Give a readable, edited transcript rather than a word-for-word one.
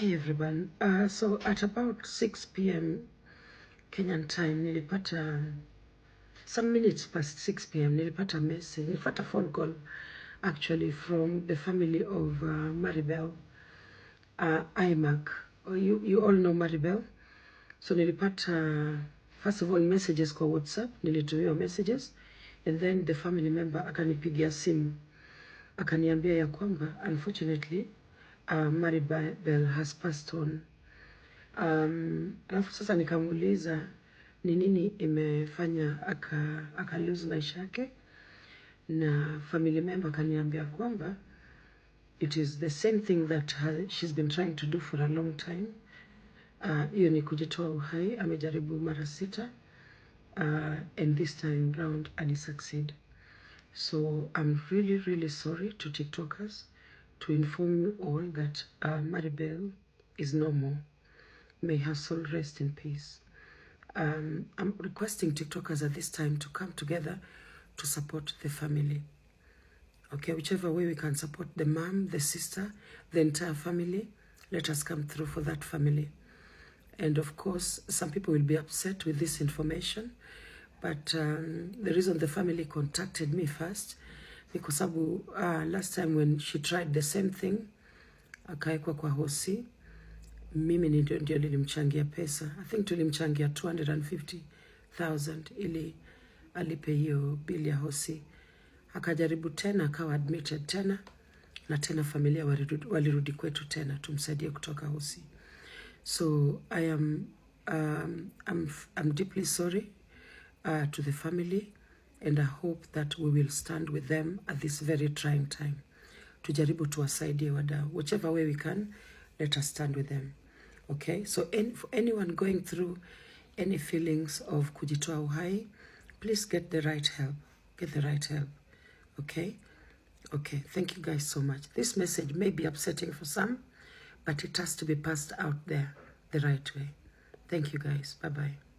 Hi everyone. So at about 6 p.m. Kenyan time, nilipata some minutes past 6 p.m. nilipata message, nilipata phone call actually from the family of Maribel IMAC. You all know Maribel. So nilipata first of all messages kwa WhatsApp, nilitumiwa messages, and then the family member akanipigia simu akaniambia ya kwamba unfortunately Maribel has passed on. Alafu sasa nikamuuliza ni nini imefanya aka lose maisha yake, na family member kaniambia kwamba it is the same thing that she's been trying to do for a long time. Hiyo ni kujitoa uhai, amejaribu mara 6, and this time round succeed. So I'm really sorry to TikTokers to inform you all that Maribel is no more. May her soul rest in peace. I'm requesting TikTokers at this time to come together to support the family. Okay, whichever way we can support the mom, the sister, the entire family, let us come through for that family. And of course, some people will be upset with this information, but the reason the family contacted me first, because last time when she tried the same thing, akaekwa kwa hosi, mimi ndio nilimchangia pesa. I think tulimchangia 250,000 ili alipe hiyo bili ya hosi. Akajaribu tena, akawa admitted tena, na tena familia walirudi kwetu tena tumsaidie kutoka hosi. So I'm deeply sorry to the family, and I hope that we will stand with them at this very trying time. Tujaribu tuwasaidie wadau. Whichever way we can, let us stand with them. Okay, so for anyone going through any feelings of kujitoa uhai, please get the right help. Get the right help. Okay? Okay, thank you guys so much. This message may be upsetting for some, but it has to be passed out there the right way. Thank you guys. Bye-bye.